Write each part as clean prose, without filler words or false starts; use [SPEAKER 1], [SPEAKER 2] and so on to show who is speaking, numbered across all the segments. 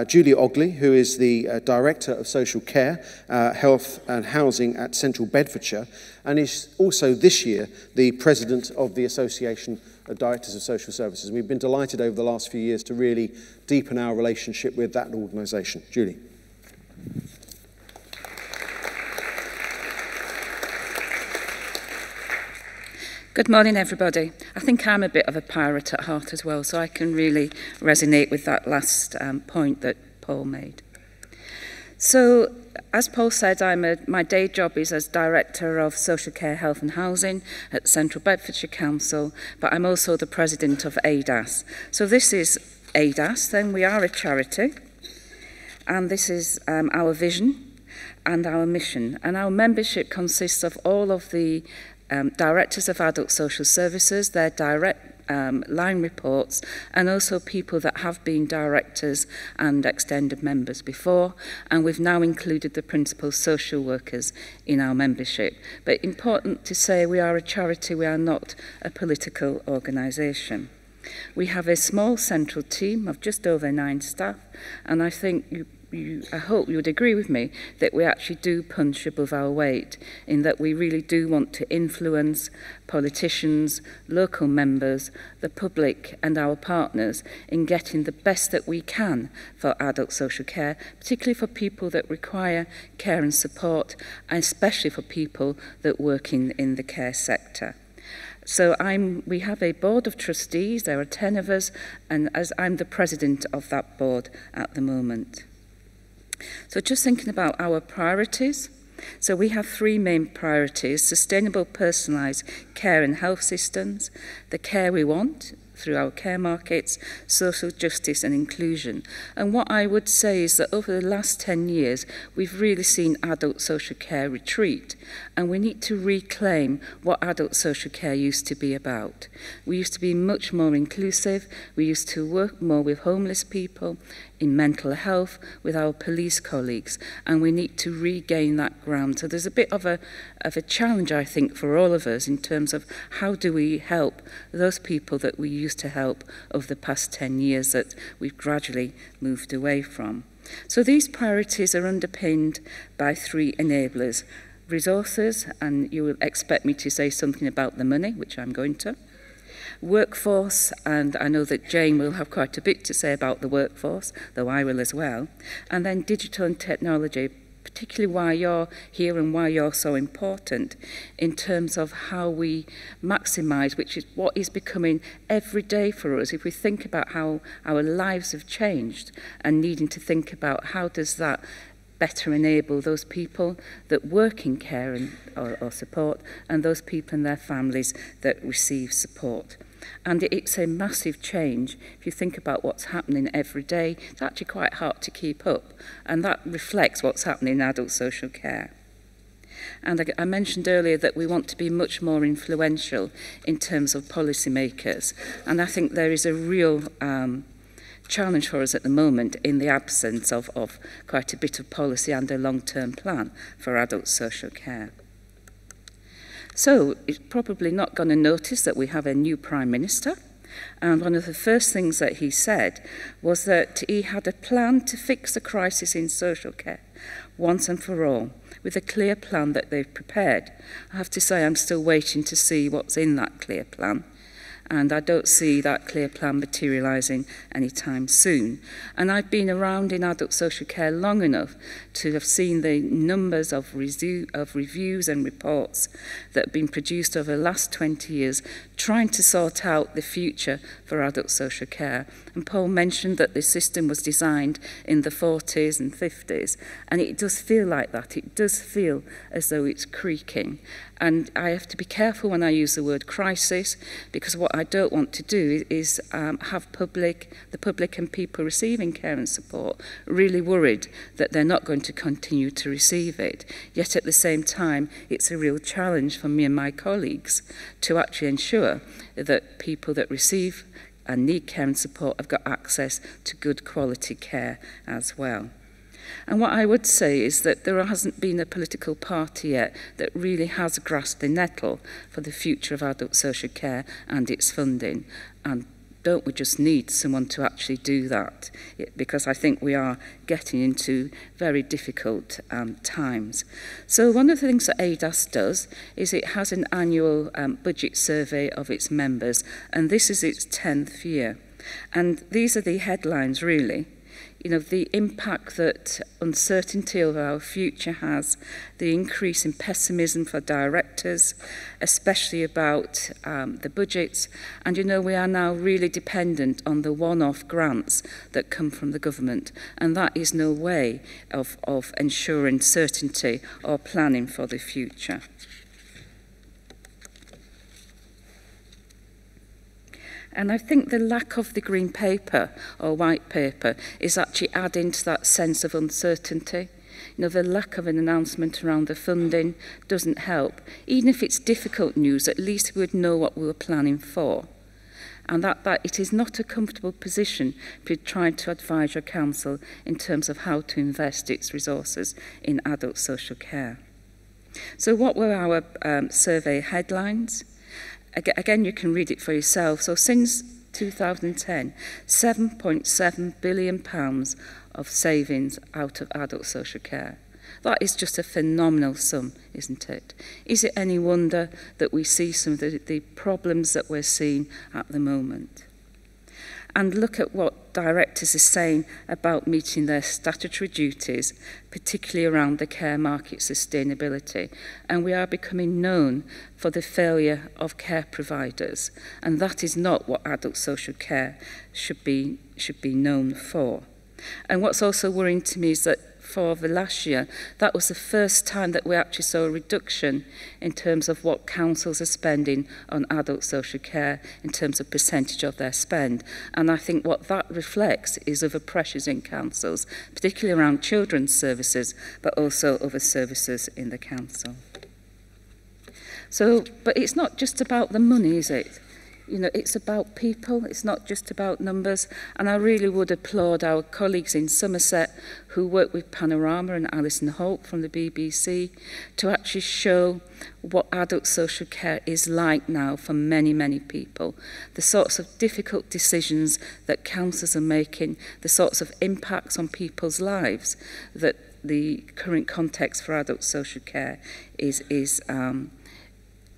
[SPEAKER 1] Julie Ogley, who is the Director of Social Care, Health and Housing at Central Bedfordshire, and is also this year the President of the Association of Directors of Social Services. And we've been delighted over the last few years to really deepen our relationship with that organisation. Julie.
[SPEAKER 2] Good morning, everybody. I think I'm a bit of a pirate at heart as well, so I can really resonate with that last point that Paul made. So, as Paul said, my day job is as Director of Social Care, Health and Housing at Central Bedfordshire Council, but I'm also the President of ADASS. So this is ADASS, then we are a charity, and this is our vision and our mission. And our membership consists of all of the directors of adult social services, their direct line reports, and also people that have been directors and extended members before, and we've now included the principal social workers in our membership. But important to say, we are a charity, we are not a political organisation. We have a small central team of just over 9 staff, and I think I hope you would agree with me that we actually do punch above our weight, in that we really do want to influence politicians, local members, the public and our partners in getting the best that we can for adult social care, particularly for people that require care and support, and especially for people that work in the care sector. So we have a board of trustees, there are 10 of us, and as I'm the president of that board at the moment. So just thinking about our priorities. So we have 3 main priorities: sustainable personalised care and health systems, the care we want through our care markets, social justice and inclusion. And what I would say is that over the last 10 years, we've really seen adult social care retreat, and we need to reclaim what adult social care used to be about. We used to be much more inclusive, we used to work more with homeless people, in mental health, with our police colleagues, and we need to regain that ground. So there's a bit of a challenge, I think, for all of us in terms of how do we help those people that we used to help over the past 10 years that we've gradually moved away from. So these priorities are underpinned by 3 enablers: resources, and you will expect me to say something about the money, which I'm going to. Workforce, and I know that Jane will have quite a bit to say about the workforce, though I will as well. And then digital and technology, particularly why you're here and why you're so important in terms of how we maximise, which is what is becoming every day for us. If we think about how our lives have changed and needing to think about how does that better enable those people that work in care or support, and those people and their families that receive support. And it's a massive change. If you think about what's happening every day, it's actually quite hard to keep up, and that reflects what's happening in adult social care. And I mentioned earlier that we want to be much more influential in terms of policymakers, and I think there is a real challenge for us at the moment in the absence of quite a bit of policy and a long-term plan for adult social care. So it's probably not going to notice that we have a new Prime Minister, and one of the first things that he said was that he had a plan to fix the crisis in social care once and for all, with a clear plan that they've prepared. I have to say I'm still waiting to see what's in that clear plan, and I don't see that clear plan materialising anytime soon. And I've been around in adult social care long enough to have seen the numbers of reviews and reports that have been produced over the last 20 years trying to sort out the future for adult social care. And Paul mentioned that the system was designed in the 40s and 50s, and it does feel like that. It does feel as though it's creaking. And I have to be careful when I use the word crisis, because what I don't want to do is have the public and people receiving care and support really worried that they're not going to continue to receive it. Yet at the same time, it's a real challenge for me and my colleagues to actually ensure that people that receive and need care and support have got access to good quality care as well. And what I would say is that there hasn't been a political party yet that really has grasped the nettle for the future of adult social care and its funding. And don't we just need someone to actually do that? Because I think we are getting into very difficult times. So one of the things that ADASS does is it has an annual budget survey of its members, and this is its 10th year. And these are the headlines, really. You know, the impact that uncertainty over our future has, the increase in pessimism for directors, especially about the budgets. And, you know, we are now really dependent on the one-off grants that come from the government. And that is no way of ensuring certainty or planning for the future. And I think the lack of the green paper or white paper is actually adding to that sense of uncertainty. You know, the lack of an announcement around the funding doesn't help. Even if it's difficult news, at least we would know what we were planning for. And that it is not a comfortable position if you're trying to advise your council in terms of how to invest its resources in adult social care. So what were our survey headlines? Again, you can read it for yourself. So since 2010, £7.7 billion of savings out of adult social care. That is just a phenomenal sum, isn't it? Is it any wonder that we see some of the problems that we're seeing at the moment? And look at what directors are saying about meeting their statutory duties, particularly around the care market sustainability. And we are becoming known for the failure of care providers. And that is not what adult social care should be known for. And what's also worrying to me is that for the last year, that was the first time that we actually saw a reduction in terms of what councils are spending on adult social care in terms of percentage of their spend. And I think what that reflects is other pressures in councils, particularly around children's services, but also other services in the council. So, but it's not just about the money, is it? You know, it's about people, it's not just about numbers. And I really would applaud our colleagues in Somerset who work with Panorama and Alison Holt from the BBC to actually show what adult social care is like now for many, many people. The sorts of difficult decisions that councils are making, the sorts of impacts on people's lives that the current context for adult social care is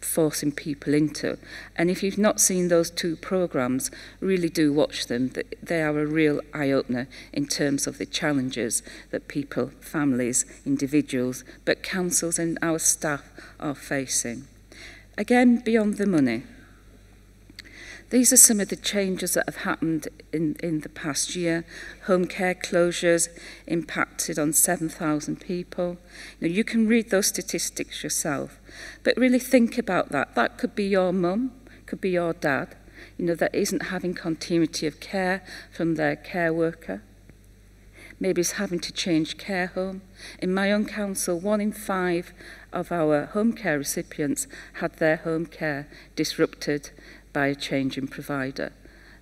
[SPEAKER 2] forcing people into. And if you've not seen those two programmes, really do watch them. They are a real eye-opener in terms of the challenges that people, families, individuals, but councils and our staff are facing. Again, beyond the money. These are some of the changes that have happened in the past year. Home care closures impacted on 7,000 people. Now, you can read those statistics yourself, but really think about that. That could be your mum, could be your dad, you know, that isn't having continuity of care from their care worker. Maybe it's having to change care home. In my own council, 1 in 5 of our home care recipients had their home care disrupted by a change in provider.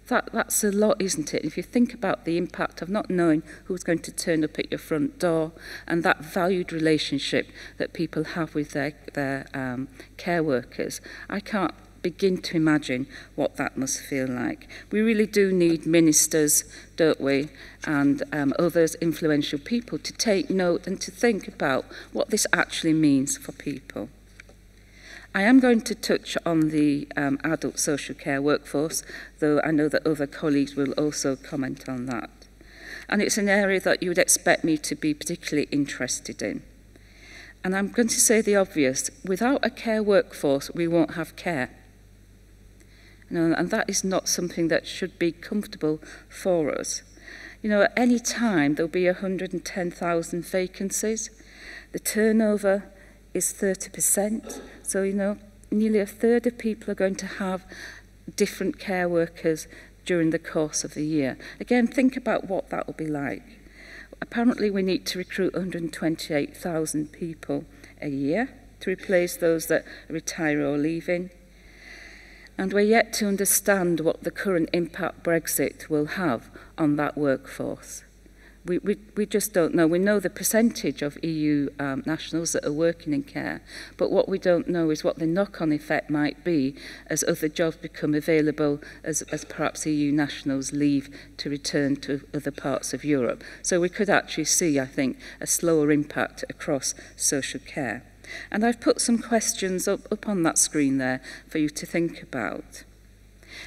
[SPEAKER 2] That's a lot, isn't it? If you think about the impact of not knowing who's going to turn up at your front door and that valued relationship that people have with their care workers, I can't begin to imagine what that must feel like. We really do need ministers, don't we, and others influential people to take note and to think about what this actually means for people. I am going to touch on the adult social care workforce, though I know that other colleagues will also comment on that. And it's an area that you would expect me to be particularly interested in. And I'm going to say the obvious, without a care workforce, we won't have care. You know, and that is not something that should be comfortable for us. You know, at any time, there'll be 110,000 vacancies. The turnover is 30%. So, you know, nearly a third of people are going to have different care workers during the course of the year. Again, think about what that will be like. Apparently, we need to recruit 128,000 people a year to replace those that retire or leaving. And we're yet to understand what the current impact Brexit will have on that workforce. We just don't know. We know the percentage of EU nationals that are working in care, but what we don't know is what the knock-on effect might be as other jobs become available as perhaps EU nationals leave to return to other parts of Europe. So we could actually see, I think, a slower impact across social care. And I've put some questions up on that screen there for you to think about.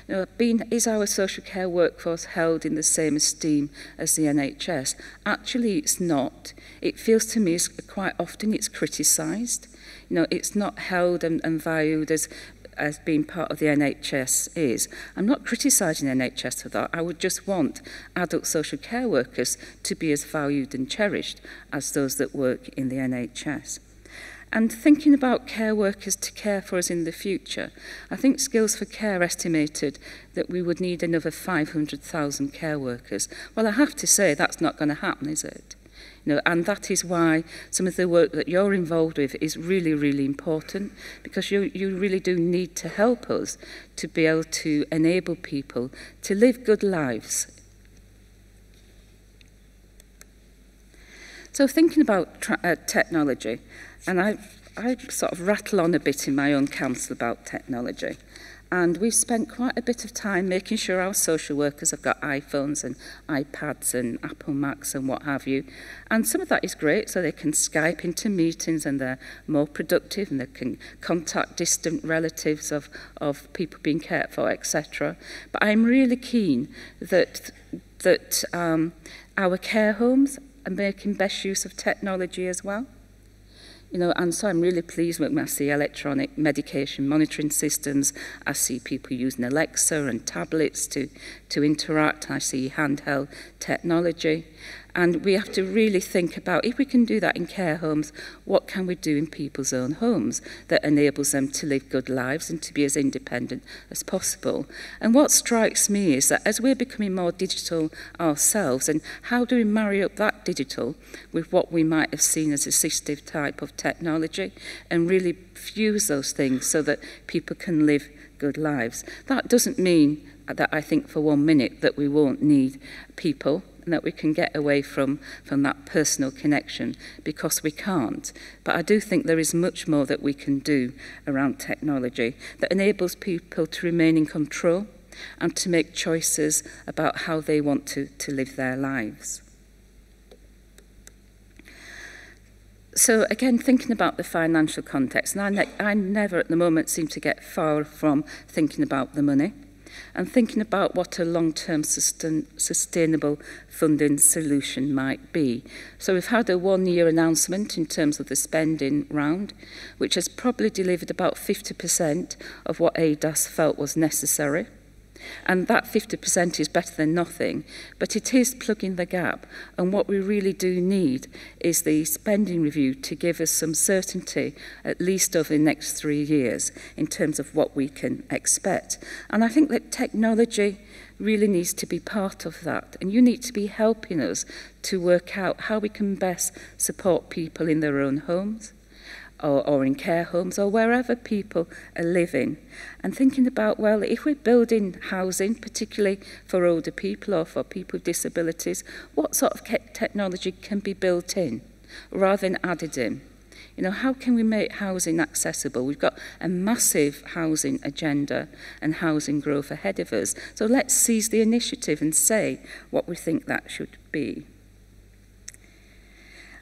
[SPEAKER 2] Now, is our social care workforce held in the same esteem as the NHS? Actually, it's not. It feels to me quite often it's criticised. You know, it's not held and valued as being part of the NHS is. I'm not criticising the NHS for that. I would just want adult social care workers to be as valued and cherished as those that work in the NHS. And thinking about care workers to care for us in the future, I think Skills for Care estimated that we would need another 500,000 care workers. Well, I have to say that's not going to happen, is it? You know, and that is why some of the work that you're involved with is really, really important, because you really do need to help us to be able to enable people to live good lives. So thinking about technology, and I sort of rattle on a bit in my own council about technology. And we've spent quite a bit of time making sure our social workers have got iPhones and iPads and Apple Macs and what have you. And some of that is great, so they can Skype into meetings and they're more productive and they can contact distant relatives of people being cared for, etc. But I'm really keen that our care homes are making best use of technology as well. You know, and so I'm really pleased when I see electronic medication monitoring systems. I see people using Alexa and tablets to interact. I see handheld technology. And we have to really think about, if we can do that in care homes, what can we do in people's own homes that enables them to live good lives and to be as independent as possible? And what strikes me is that as we're becoming more digital ourselves, and how do we marry up that digital with what we might have seen as assistive type of technology and really fuse those things so that people can live good lives? That doesn't mean that I think for 1 minute that we won't need people and that we can get away from that personal connection, because we can't. But I do think there is much more that we can do around technology that enables people to remain in control and to make choices about how they want to live their lives. So again, thinking about the financial context, and I never at the moment seem to get far from thinking about the money and thinking about what a long-term sustainable funding solution might be. So we've had a one-year announcement in terms of the spending round, which has probably delivered about 50% of what ADASS felt was necessary. And that 50% is better than nothing, but it is plugging the gap. And what we really do need is the spending review to give us some certainty, at least over the next 3 years, in terms of what we can expect. And I think that technology really needs to be part of that. And you need to be helping us to work out how we can best support people in their own homes, or in care homes, or wherever people are living. And thinking about, well, if we're building housing, particularly for older people or for people with disabilities, what sort of technology can be built in rather than added in? You know, how can we make housing accessible? We've got a massive housing agenda and housing growth ahead of us. So let's seize the initiative and say what we think that should be.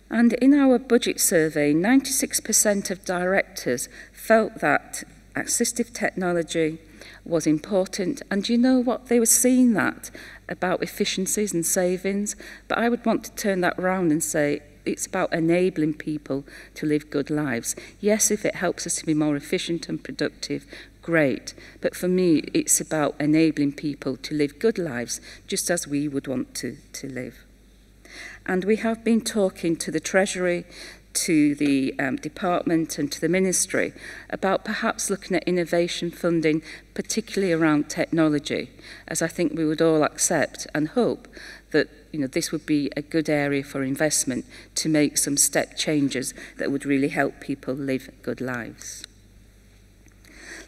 [SPEAKER 2] And in our budget survey, 96% of directors felt that assistive technology was important. And you know what? They were seeing that about efficiencies and savings. But I would want to turn that around and say it's about enabling people to live good lives. Yes, if it helps us to be more efficient and productive, great. But for me, it's about enabling people to live good lives, just as we would want to live. And we have been talking to the Treasury, to the department and to the ministry about perhaps looking at innovation funding, particularly around technology, as I think we would all accept and hope that this would be a good area for investment to make some step changes that would really help people live good lives.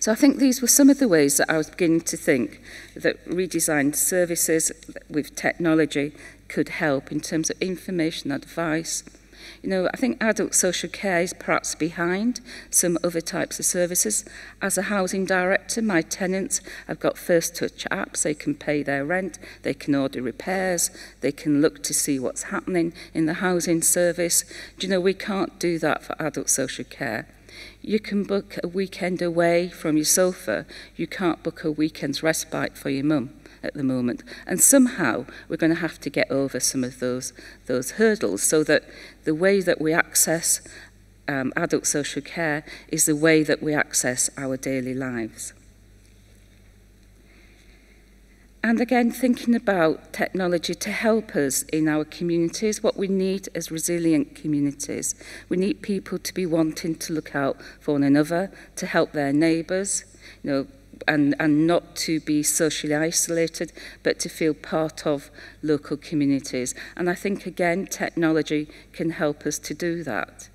[SPEAKER 2] So I think these were some of the ways that I was beginning to think that redesigned services with technology could help in terms of information, advice. You know, I think adult social care is perhaps behind some other types of services. As a housing director, my tenants have got first touch apps. They can pay their rent, they can order repairs, they can look to see what's happening in the housing service. Do you know, we can't do that for adult social care. You can book a weekend away from your sofa. You can't book a weekend's respite for your mum at the moment. And somehow we're going to have to get over some of those hurdles so that the way that we access adult social care is the way that we access our daily lives. And again, thinking about technology to help us in our communities, what we need as resilient communities. We need people to be wanting to look out for one another, to help their neighbours, you know, and not to be socially isolated, but to feel part of local communities. And I think, again, technology can help us to do that.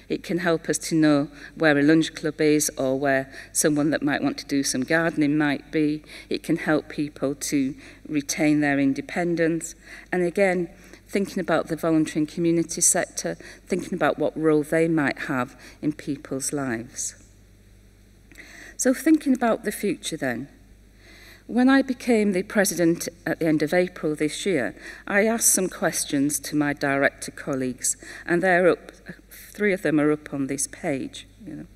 [SPEAKER 2] It can help us to know where a lunch club is or where someone that might want to do some gardening might be. It can help people to retain their independence. And again, thinking about the voluntary and community sector, thinking about what role they might have in people's lives. So thinking about the future then, when I became the president at the end of April this year, I asked some questions to my director colleagues, and they're up, 3 of them are up on this page. You know.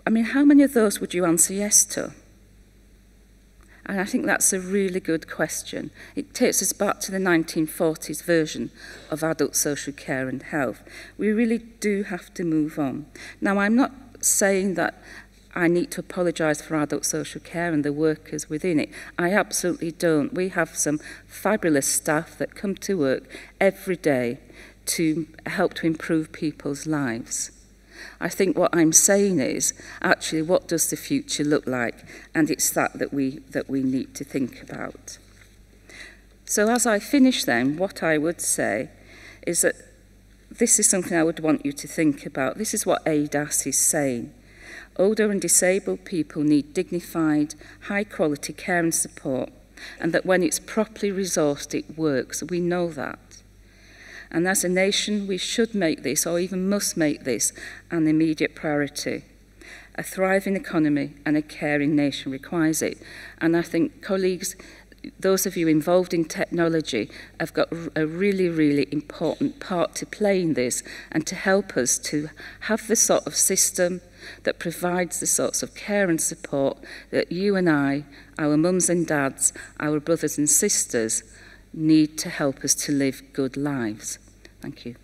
[SPEAKER 2] I mean, how many of those would you answer yes to? And I think that's a really good question. It takes us back to the 1940s version of adult social care and health. We really do have to move on. Now, I'm not saying that I need to apologise for adult social care and the workers within it. I absolutely don't. We have some fabulous staff that come to work every day to help to improve people's lives. I think what I'm saying is, actually, what does the future look like? And it's that we need to think about. So as I finish then, what I would say is that this is something I would want you to think about. This is what ADASS is saying. Older and disabled people need dignified, high-quality care and support, and that when it's properly resourced, it works. We know that. And as a nation, we should make this, or even must make this, an immediate priority. A thriving economy and a caring nation requires it. And I think, colleagues, those of you involved in technology have got a really, really important part to play in this and to help us to have the sort of system that provides the sorts of care and support that you and I, our mums and dads, our brothers and sisters, need to help us to live good lives. Thank you.